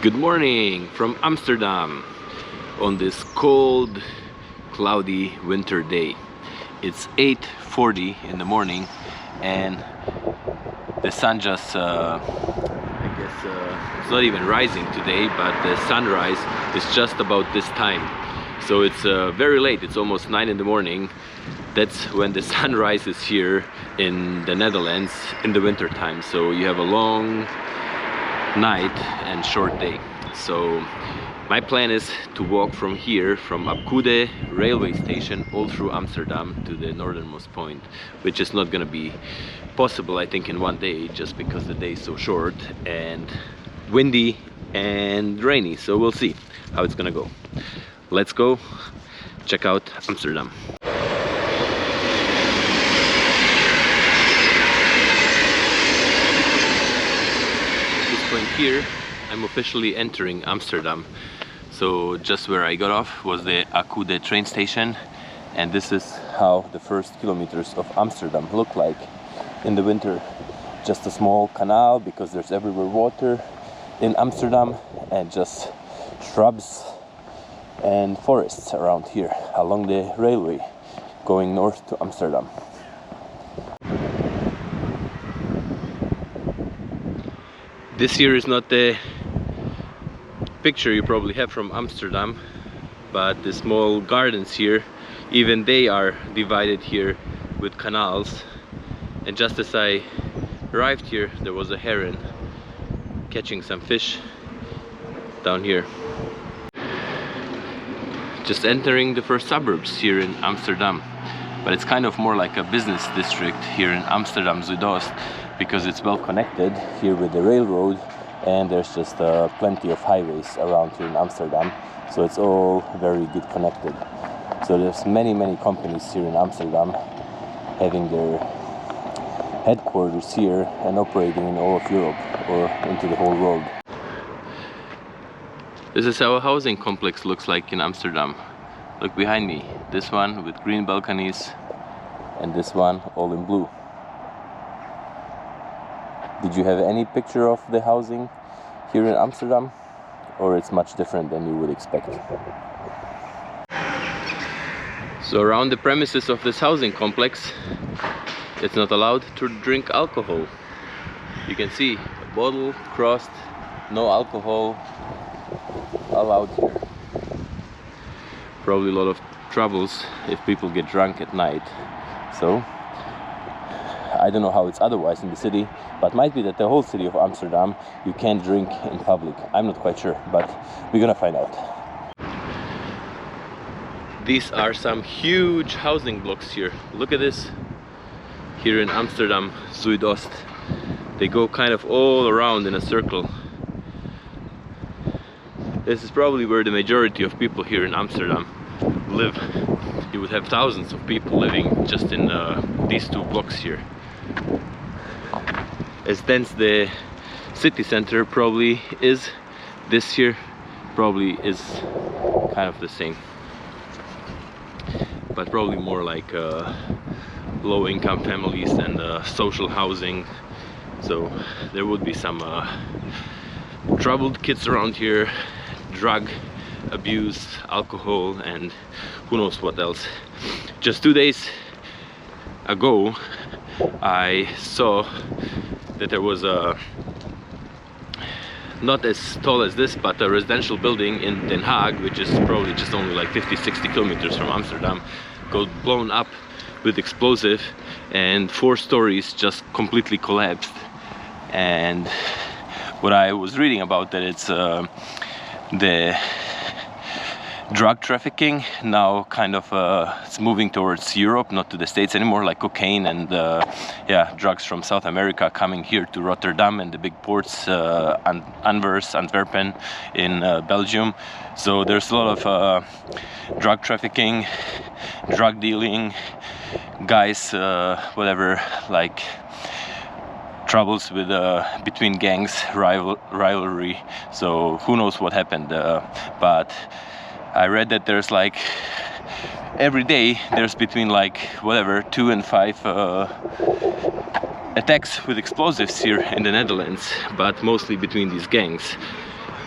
Good morning from Amsterdam on this cold, cloudy winter day. It's 8:40 in the morning and the sun just, it's not even rising today, but the sunrise is just about this time. So it's very late, it's almost 9 in the morning. That's when the sun rises here in the Netherlands in the winter time. So you have a long night and short day. So my plan is to walk from here, from Apkoude railway station, all through Amsterdam to the northernmost point, which is not going to be possible, I think, in one day, just because the day is so short and windy and rainy. So we'll see how it's gonna go. Let's go check out Amsterdam. Here I'm officially entering Amsterdam. So just where I got off was the Apkoude train station, and this is how the first kilometers of Amsterdam look like in the winter. Just a small canal, because there's everywhere water in Amsterdam, and just shrubs and forests around here along the railway going north to Amsterdam. This here is not the picture you probably have from Amsterdam, but the small gardens here, even they are divided here with canals. And just as I arrived here, there was a heron catching some fish down here. Just entering the first suburbs here in Amsterdam, but it's kind of more like a business district here in Amsterdam Zuidoost, because it's well connected here with the railroad, and there's just plenty of highways around here in Amsterdam, so it's all very good connected. So there's many companies here in Amsterdam having their headquarters here and operating in all of Europe or into the whole world. This is how a housing complex looks like in Amsterdam. Look behind me, this one with green balconies and this one all in blue. Did you have any picture of the housing here in Amsterdam, or it's much different than you would expect? So around the premises of this housing complex, it's not allowed to drink alcohol. You can see a bottle crossed, no alcohol allowed here. Probably a lot of troubles if people get drunk at night. So I don't know how it's otherwise in the city, but might be that the whole city of Amsterdam you can't drink in public. I'm not quite sure, but we're gonna find out. These are some huge housing blocks here. Look at this. Here in Amsterdam Zuidoost, they go kind of all around in a circle. This is probably where the majority of people here in Amsterdam live. You would have thousands of people living just in these two blocks here. As dense the city center probably is, this here probably is kind of the same, but probably more like low-income families and social housing. So there would be some troubled kids around here, drug abuse, alcohol, and who knows what else. Just 2 days ago I saw that there was a, not as tall as this, but a residential building in Den Haag, which is probably just only like 50-60 kilometers from Amsterdam, got blown up with explosive, and 4 stories just completely collapsed. And what I was reading about, that it's the drug trafficking now kind of it's moving towards Europe, not to the States anymore, like cocaine and drugs from South America coming here to Rotterdam and the big ports, Anvers, Antwerpen in Belgium. So there's a lot of drug trafficking, drug dealing, guys, whatever, like troubles with between gangs, rivalry. So who knows what happened, but I read that there's like every day there's between like whatever 2 and 5 attacks with explosives here in the Netherlands, but mostly between these gangs.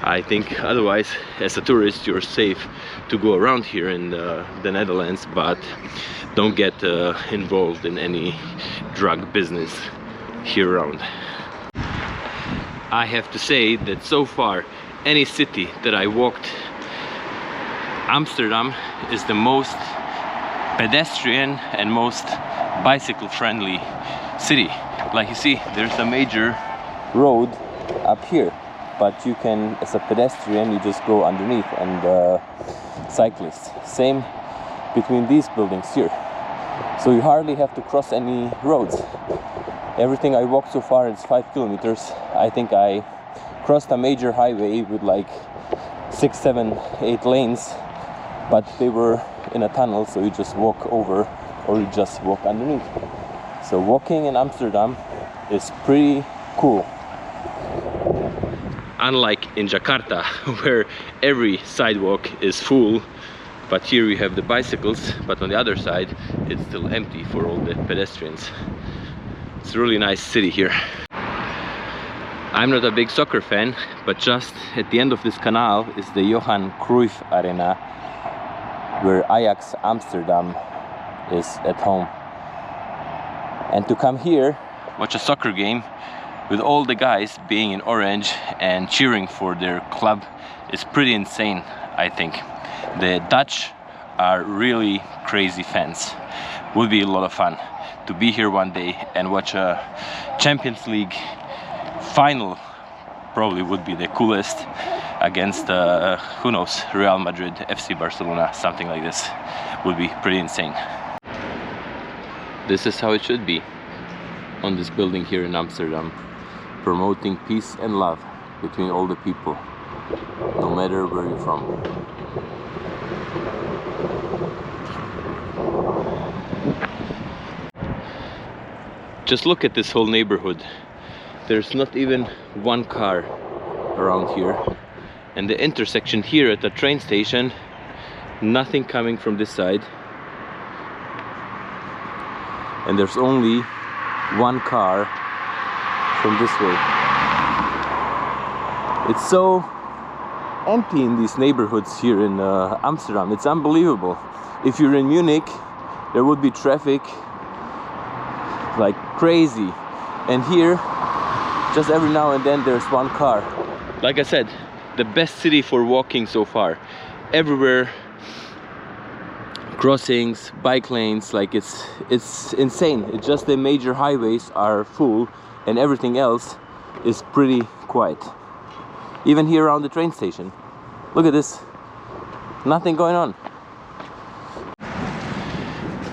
I think otherwise, as a tourist, you're safe to go around here in the Netherlands, but don't get involved in any drug business here around. I have to say that so far, any city that I walked, Amsterdam is the most pedestrian and most bicycle friendly city. Like you see, there's a major road up here, but you can, as a pedestrian, you just go underneath, and cyclists, same between these buildings here, so you hardly have to cross any roads. Everything I walked so far is 5 kilometers. I think I crossed a major highway with like 6, 7, 8 lanes, but they were in a tunnel, so you just walk over or you just walk underneath. So walking in Amsterdam is pretty cool. Unlike in Jakarta, where every sidewalk is full, but here we have the bicycles, but on the other side it's still empty for all the pedestrians. It's a really nice city here. I'm not a big soccer fan, but just at the end of this canal is the Johan Cruyff Arena, where Ajax Amsterdam is at home. And to come here, watch a soccer game with all the guys being in orange and cheering for their club is pretty insane, I think. The Dutch are really crazy fans. Would be a lot of fun to be here one day and watch a Champions League final. Probably would be the coolest, against who knows, Real Madrid, FC Barcelona, something like this. Would be pretty insane. This is how it should be on this building here in Amsterdam, promoting peace and love between all the people, no matter where you're from. Just look at this whole neighborhood. There's not even one car around here, and the intersection here at the train station, nothing coming from this side, and there's only one car from this way. It's so empty in these neighborhoods here in Amsterdam. It's unbelievable. If you're in Munich, there would be traffic like crazy, and here just every now and then there's one car. Like I said, the best city for walking so far. Everywhere crossings, bike lanes, like it's insane. It's just the major highways are full and everything else is pretty quiet. Even here around the train station, look at this, nothing going on.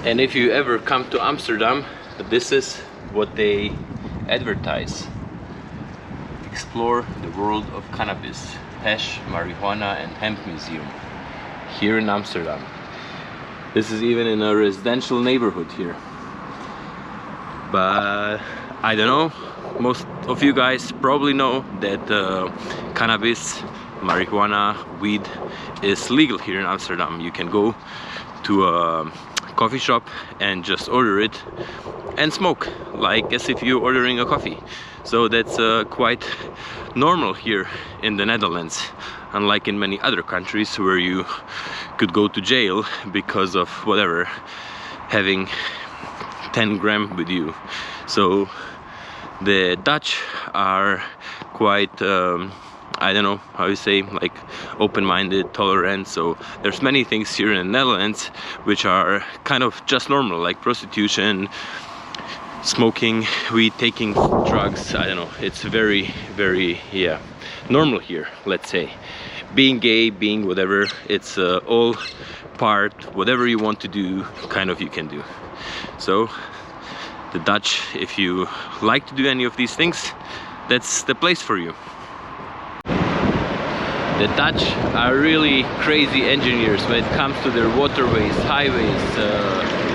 And if you ever come to Amsterdam, this is what they advertise: explore the world of cannabis, hash, marijuana and hemp museum here in Amsterdam. This is even in a residential neighborhood here. But I don't know, most of you guys probably know that cannabis, marijuana, weed is legal here in Amsterdam. You can go to a coffee shop and just order it and smoke, like as if you're ordering a coffee. So that's quite normal here in the Netherlands, unlike in many other countries where you could go to jail because of whatever, having 10 grams with you. So the Dutch are quite I don't know how you say, like open-minded, tolerant. So there's many things here in the Netherlands which are kind of just normal, like prostitution, smoking, weed, taking drugs. I don't know, it's very, very, yeah, normal here, let's say. Being gay, being whatever, it's all part, whatever you want to do, kind of you can do. So the Dutch, if you like to do any of these things, that's the place for you. The Dutch are really crazy engineers when it comes to their waterways, highways,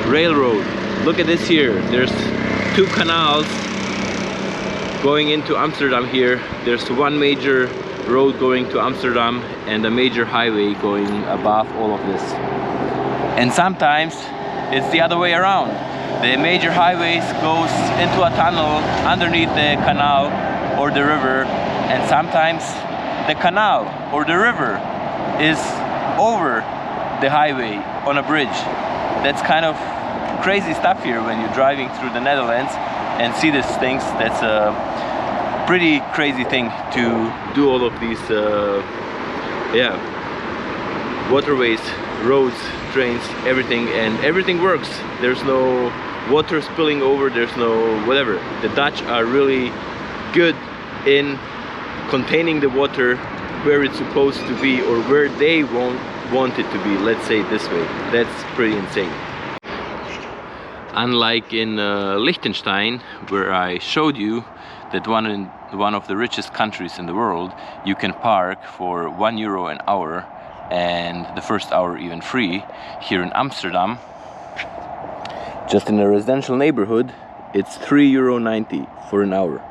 railroad. Look at this here. There's 2 canals going into Amsterdam here. There's one major road going to Amsterdam and a major highway going above all of this. And sometimes it's the other way around. The major highways goes into a tunnel underneath the canal or the river, and sometimes the canal or the river is over the highway on a bridge. That's kind of crazy stuff here when you're driving through the Netherlands and see these things. That's a pretty crazy thing to do all of these waterways, roads, trains, everything, and everything works. There's no water spilling over, there's no whatever. The Dutch are really good in containing the water where it's supposed to be, or where they want it to be, let's say it this way. That's pretty insane. Unlike in Liechtenstein, where I showed you that one of the richest countries in the world, you can park for €1 an hour, and the first hour even free. Here in Amsterdam, just in a residential neighborhood, it's €3.90 for an hour.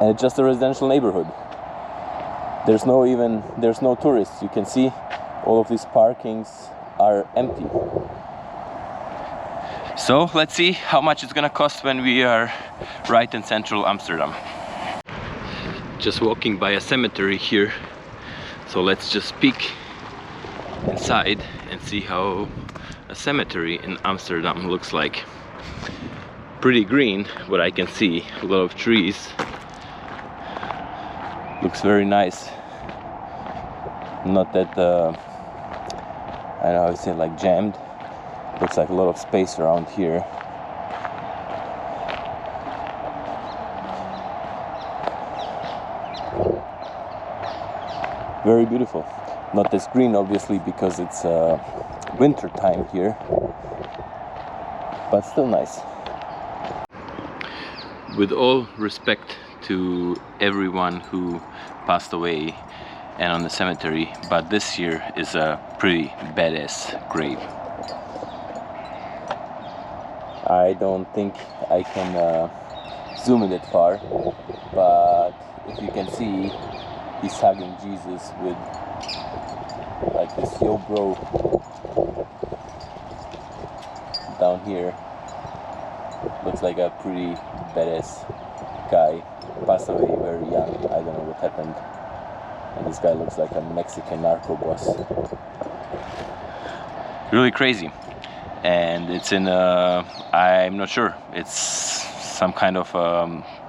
And it's just a residential neighborhood. There's no tourists. You can see all of these parkings are empty. So let's see how much it's gonna cost when we are right in central Amsterdam. Just walking by a cemetery here. So let's just peek inside and see how a cemetery in Amsterdam looks like. Pretty green, what I can see. A lot of trees. Looks very nice. Not that, I don't know how to say, like jammed. Looks like a lot of space around here. Very beautiful. Not as green obviously because it's winter time here, but still nice. With all respect to everyone who passed away and on the cemetery, but this here is a pretty badass grave. I don't think I can zoom in that far, but if you can see, he's hugging Jesus with like this yo bro down here. Looks like a pretty badass guy. Passed away very young. I don't know what happened. And this guy looks like a Mexican narco boss. Really crazy. And it's in I'm not sure. It's some kind of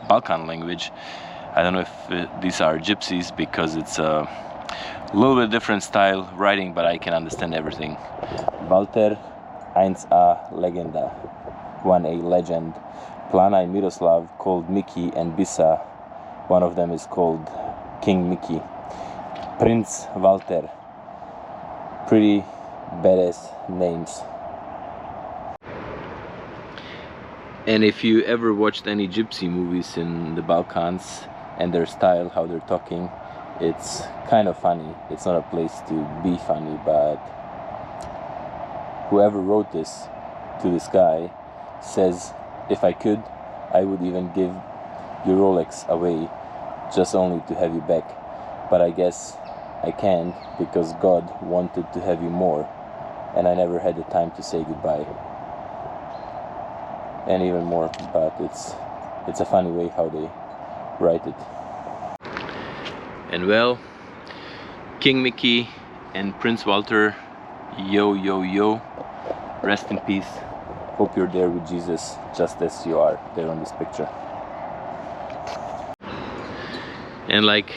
Balkan language. I don't know if these are gypsies because it's a little bit different style writing, but I can understand everything. Walter 1A Legenda, 1A legend. Plana and Miroslav called Mickey, and Bisa, one of them is called King Mickey. Prince Walter. Pretty badass names. And if you ever watched any gypsy movies in the Balkans and their style, how they're talking, it's kind of funny. It's not a place to be funny, but whoever wrote this to this guy says, if I could, I would even give your Rolex away just only to have you back. But I guess I can't because God wanted to have you more, and I never had the time to say goodbye. And even more, but it's a funny way how they write it. And well, King Mickey and Prince Walter, yo yo yo, rest in peace. Hope you're there with Jesus just as you are there on this picture. And like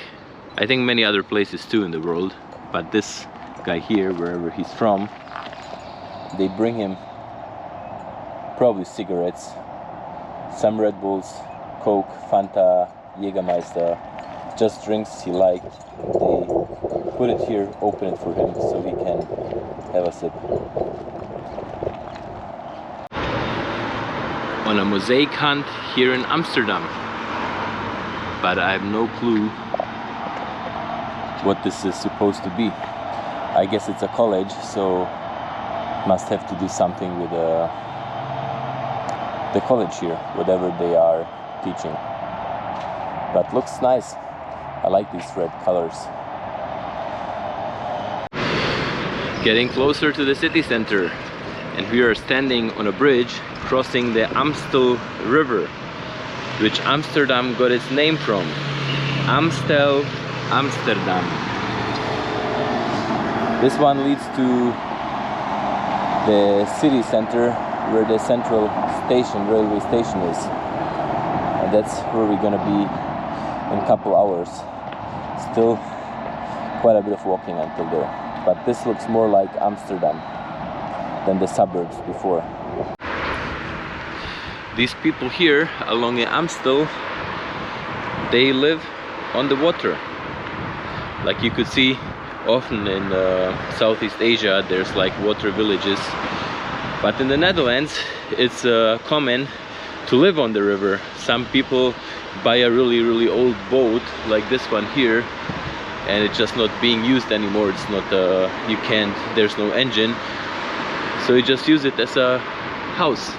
I think many other places too in the world, but this guy here, wherever he's from, they bring him probably cigarettes, some Red Bulls, Coke, Fanta, Jägermeister, just drinks he liked. They put it here, open it for him so he can have a sip. On a mosaic hunt here in Amsterdam, but I have no clue what this is supposed to be. I guess it's a college, so must have to do something with the college here, whatever they are teaching. But looks nice. I like these red colors. Getting closer to the city center, and we are standing on a bridge crossing the Amstel river, which Amsterdam got its name from. Amstel, Amsterdam. This one leads to the city center where the central station, railway station is. And that's where we're gonna be in a couple hours. Still quite a bit of walking until there. But this looks more like Amsterdam than the suburbs before. These people here along the Amstel, they live on the water. Like you could see often in Southeast Asia, there's like water villages. But in the Netherlands, it's common to live on the river. Some people buy a really old boat like this one here, and it's just not being used anymore. It's not, you can't, there's no engine. So you just use it as a house.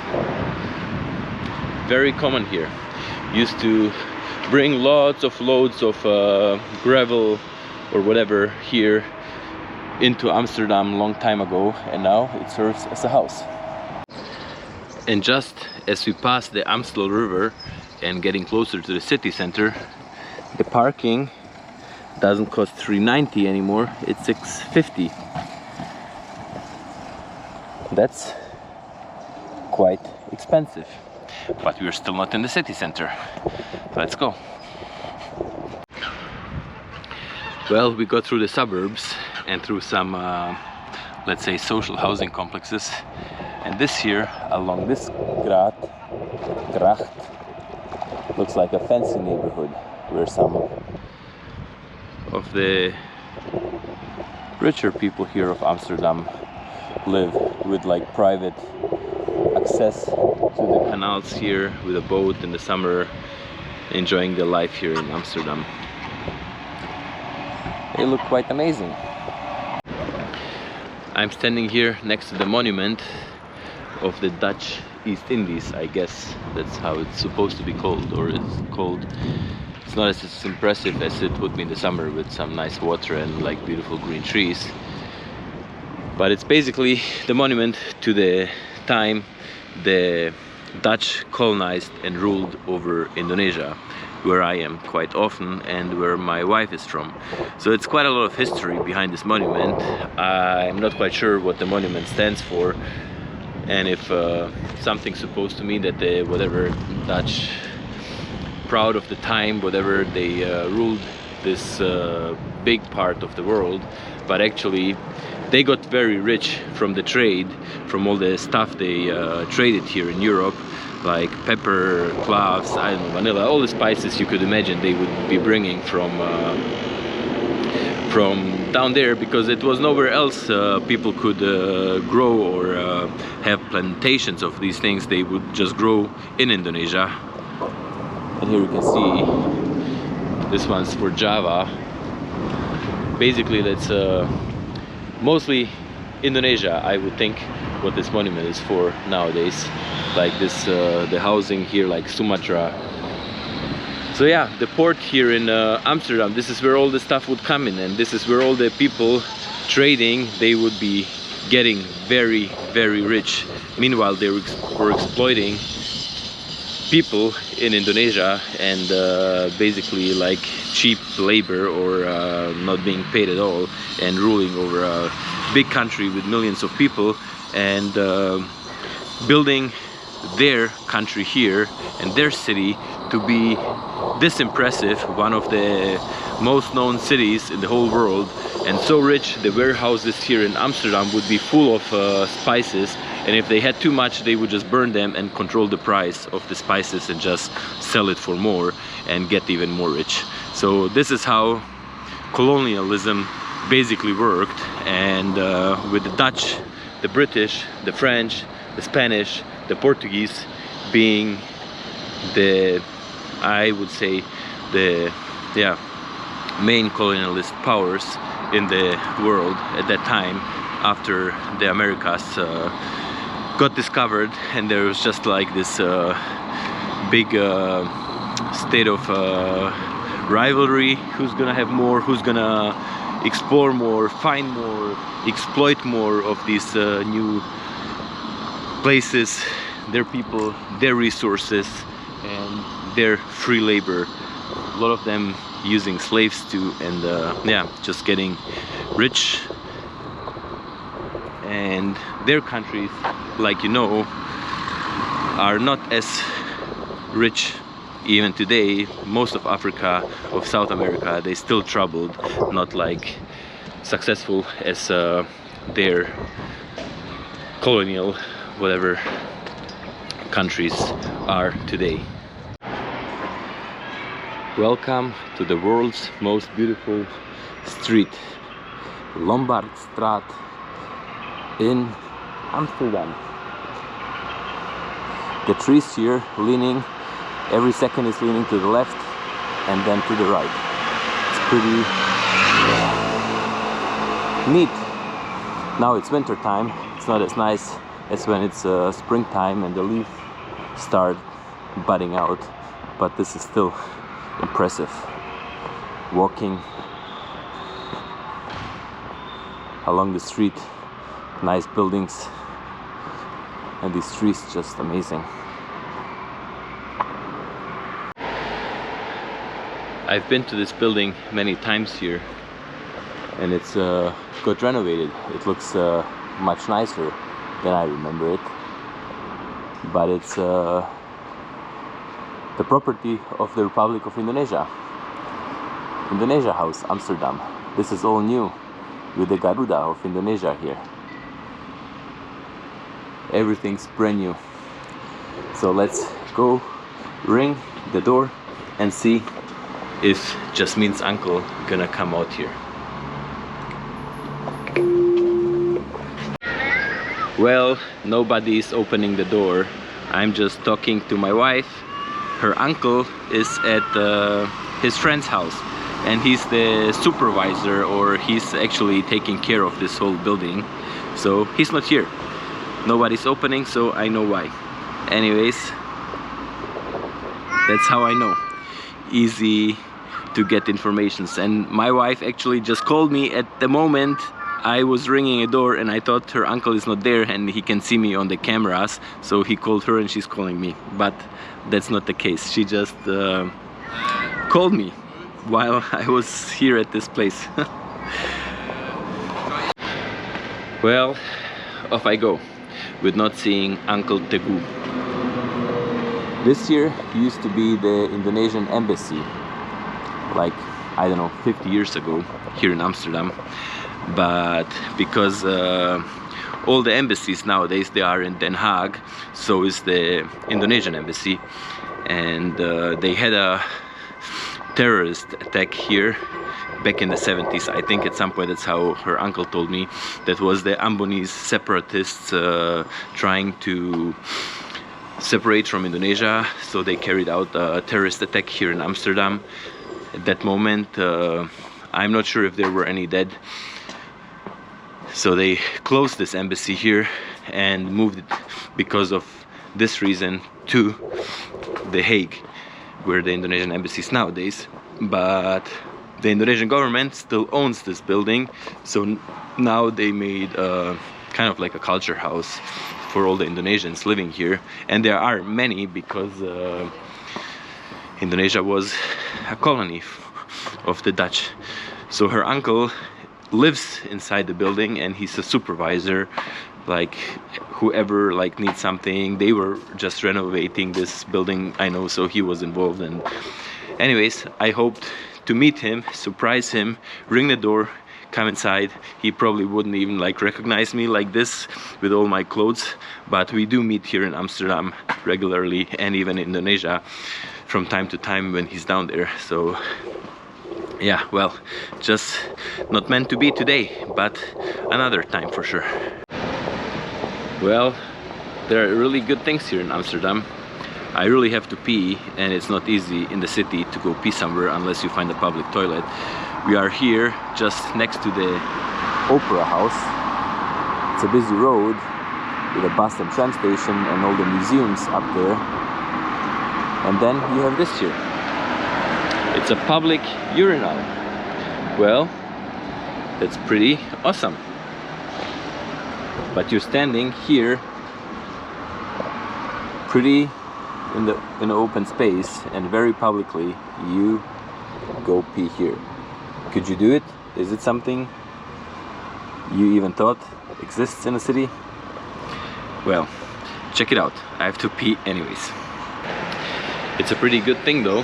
Very common here. Used to bring loads of loads of gravel or whatever here into Amsterdam a long time ago, and now it serves as a house. And just as we pass the Amstel River and getting closer to the city center, the parking doesn't cost $3.90 anymore, it's $6.50. That's quite expensive, but we're still not in the city center. Let's go. Well, we got through the suburbs and through some, let's say, social housing complexes. And this here, along this gracht, looks like a fancy neighborhood where some of the richer people here of Amsterdam live, with like private access to the canals here with a boat in the summer, enjoying the life here in Amsterdam. They look quite amazing. I'm standing here next to the monument of the Dutch East Indies, I guess that's how it's supposed to be called, or it's called. It's not as impressive as it would be in the summer with some nice water and like beautiful green trees, but it's basically the monument to the time the Dutch colonized and ruled over Indonesia, where I am quite often and where my wife is from. So it's quite a lot of history behind this monument. I'm not quite sure what the monument stands for, and if something's supposed to mean that the whatever Dutch, proud of the time, whatever, they ruled this big part of the world, but actually they got very rich from the trade, from all the stuff they traded here in Europe, like pepper, cloves, I don't know, vanilla, all the spices you could imagine they would be bringing from down there, because it was nowhere else people could grow or have plantations of these things. They would just grow in Indonesia. And here you can see this one's for Java. Basically that's mostly Indonesia, I would think, what this monument is for nowadays. Like this, the housing here, like Sumatra. So yeah, the port here in Amsterdam, this is where all the stuff would come in, and this is where all the people trading, they would be getting very rich. Meanwhile, they were exploiting people in Indonesia and basically like cheap labor, or not being paid at all, and ruling over a big country with millions of people, and building their country here and their city to be this impressive, one of the most known cities in the whole world, and so rich the warehouses here in Amsterdam would be full of spices, and if they had too much they would just burn them and control the price of the spices and just sell it for more and get even more rich. So this is how colonialism basically worked, and with the Dutch, the British, the French, the Spanish, the Portuguese being the, I would say, the main colonialist powers in the world at that time, after the Americas got discovered, and there was just like this big state of rivalry, who's gonna have more, who's gonna explore more, find more, exploit more of these new places, their people, their resources, and their free labor lot of them using slaves too, and yeah, just getting rich. And their countries, like you know, are not as rich even today. Most of Africa, of South America, they still troubled, not like successful as their colonial whatever countries are today. Welcome to the world's most beautiful street, Lombardstraat in Amsterdam. The trees here leaning, every second is leaning to the left and then to the right. It's pretty neat. Now it's winter time, it's not as nice as when it's springtime and the leaves start budding out, but this is still impressive. Walking along the street, nice buildings, and these trees just amazing. I've been to this building many times here, and it's got renovated. It looks much nicer than I remember it, but it's the property of the Republic of Indonesia. Indonesia House, Amsterdam. This is all new with the Garuda of Indonesia here. Everything's brand new. So let's go ring the door and see if Jasmine's uncle gonna come out here. Well, nobody is opening the door. I'm just talking to my wife. Her uncle is at his friend's house, and he's the supervisor, or he's actually taking care of this whole building. So he's not here. Nobody's opening, so I know why. Anyways, that's how I know. Easy to get informations. And my wife actually just called me at the moment I was ringing a door, and I thought her uncle is not there and he can see me on the cameras, so he called her and she's calling me. But that's not the case. She just called me while I was here at this place. Well, off I go with not seeing Uncle Teguh. This here used to be the Indonesian embassy, like, I don't know, 50 years ago here in Amsterdam. But because all the embassies nowadays, they are in Den Haag, so is the Indonesian embassy, and they had a terrorist attack here back in the 70s. I think at some point, that's how her uncle told me, that was the Ambonese separatists trying to separate from Indonesia, so they carried out a terrorist attack here in Amsterdam. At that moment, I'm not sure if there were any dead, so they closed this embassy here and moved it because of this reason to The Hague, where the Indonesian embassy is nowadays. But the Indonesian government still owns this building, so now they made kind of like a culture house for all the Indonesians living here, and there are many because Indonesia was a colony of the Dutch. So her uncle lives inside the building, and he's a supervisor. Like, whoever like needs something, they were just renovating this building, I know, so he was involved. And anyways, I hoped to meet him, surprise him, ring the door, come inside. He probably wouldn't even like recognize me like this with all my clothes, but we do meet here in Amsterdam regularly, and even in Indonesia from time to time when he's down there. So yeah, well, just not meant to be today, but another time for sure. Well, there are really good things here in Amsterdam. I really have to pee, and it's not easy in the city to go pee somewhere unless you find a public toilet. We are here just next to the Opera House. It's a busy road with a bus and tram station and all the museums up there. And then you have this here. It's a public urinal. Well, that's pretty awesome. But you're standing here pretty in the open space, and very publicly you go pee here. Could you do it? Is it something you even thought exists in a city? Well, check it out. I have to pee anyways. It's a pretty good thing though,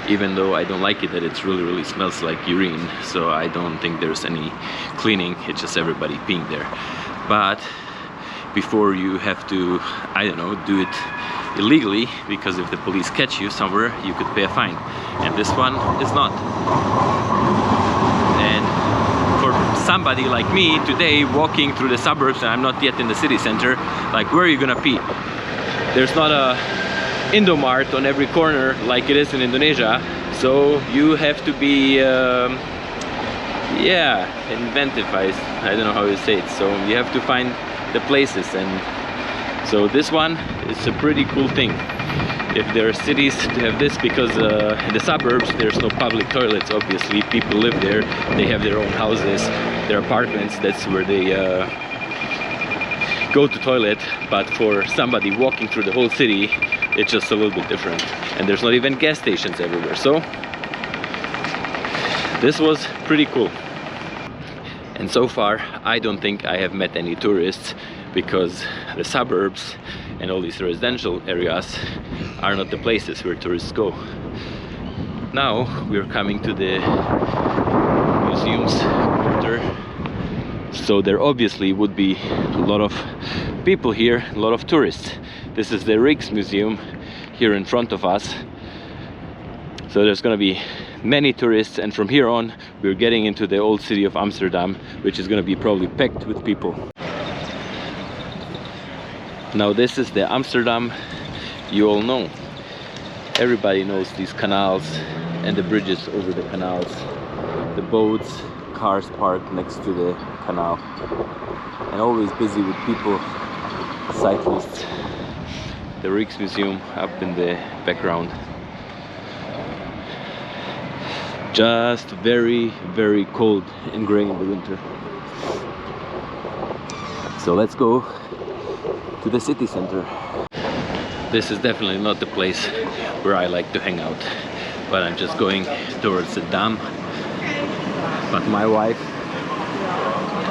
even though I don't like it that it really smells like urine, so I don't think there's any cleaning, it's just everybody peeing there. But before you have to, I don't know, do it illegally, because if the police catch you somewhere, you could pay a fine. And this one is not. And for somebody like me today, walking through the suburbs, and I'm not yet in the city center, like, where are you gonna pee? There's not a Indomart on every corner like it is in Indonesia, so you have to be yeah, inventive. I don't know how you say it. So you have to find the places, and so this one is a pretty cool thing. If there are cities to have this, because in the suburbs there's no public toilets, obviously people live there, they have their own houses, their apartments, that's where they go to toilet. But for somebody walking through the whole city, it's just a little bit different, and there's not even gas stations everywhere. So this was pretty cool. And so far I don't think I have met any tourists, because the suburbs and all these residential areas are not the places where tourists go. Now we're coming to the museums quarter, so there obviously would be a lot of people here, a lot of tourists. This is the Rijksmuseum here in front of us, so there's gonna be many tourists, and from here on we're getting into the old city of Amsterdam, which is gonna be probably packed with people. Now this is the Amsterdam you all know. Everybody knows these canals and the bridges over the canals, the boats, cars parked next to the canal, and always busy with people, cyclists. The Rijksmuseum up in the background. Just very cold and gray in the winter. So let's go to the city center. This is definitely not the place where I like to hang out, but I'm just going towards the dam. But my wife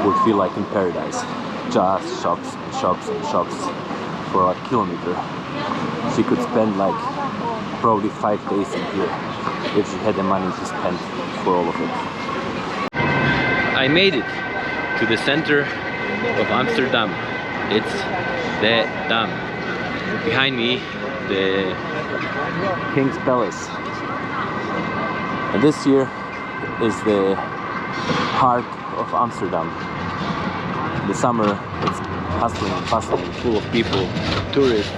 would feel like in paradise. Just shops and shops and shops for a kilometer. She could spend like probably 5 days in here if she had the money to spend for all of it. I made it to the center of Amsterdam. It's the Dam. Behind me, the King's Palace. And this here is the heart of Amsterdam. In the summer, it's hustling and bustling, full of people, tourists,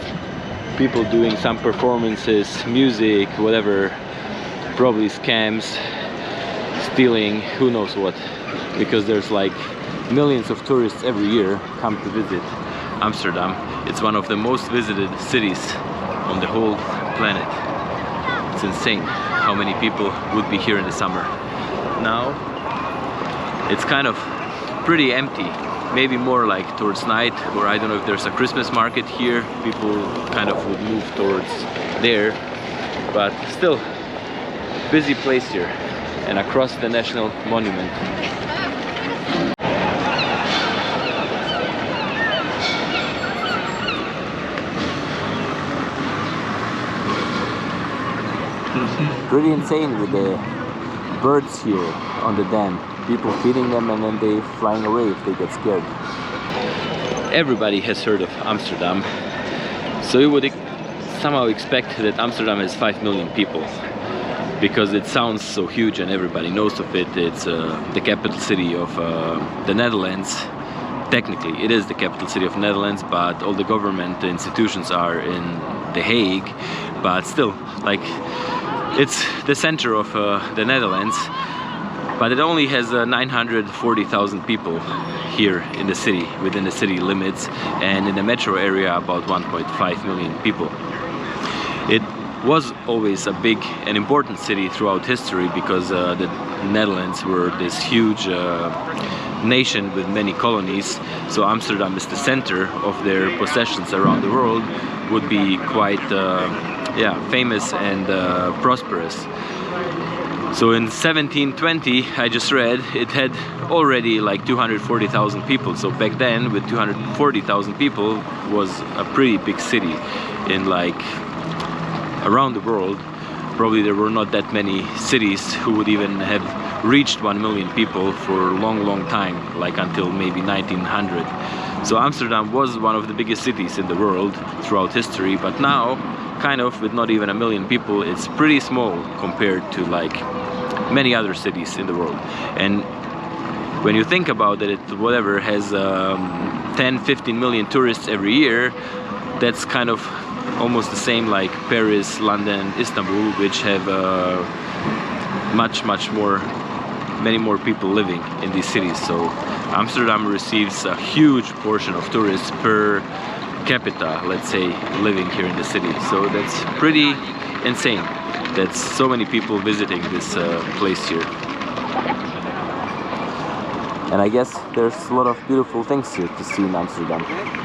people doing some performances, music, whatever, probably scams, stealing, who knows what, because there's like millions of tourists every year come to visit Amsterdam. It's one of the most visited cities on the whole planet. It's insane how many people would be here in the summer. Now it's kind of pretty empty, maybe more like towards night, or I don't know if there's a Christmas market here, people kind of would move towards there, but still busy place here, and across the National Monument. Pretty insane with the birds here on the dam. People feeding them and then they flying away if they get scared. Everybody has heard of Amsterdam, so you would somehow expect that Amsterdam has 5 million people, because it sounds so huge and everybody knows of it. It's the capital city of the Netherlands. Technically it is the capital city of the Netherlands, but all the government institutions are in The Hague. But still, like, it's the center of the Netherlands, but it only has 940,000 people here in the city, within the city limits, and in the metro area about 1.5 million people. It was always a big and important city throughout history, because the Netherlands were this huge nation with many colonies, so Amsterdam is the center of their possessions around the world, would be quite yeah, famous and prosperous. So in 1720, I just read, it had already like 240,000 people. So back then, with 240,000 people, was a pretty big city. In like around the world, probably there were not that many cities who would even have reached 1 million people for a long time, like until maybe 1900. So Amsterdam was one of the biggest cities in the world throughout history, but now, kind of with not even 1 million people, it's pretty small compared to like many other cities in the world. And when you think about it, whatever has 10-15 million tourists every year, that's kind of almost the same like Paris, London, Istanbul, which have many more people living in these cities. So Amsterdam receives a huge portion of tourists per capita, let's say, living here in the city. So that's pretty insane. That's so many people visiting this place here. And I guess there's a lot of beautiful things here to see in Amsterdam.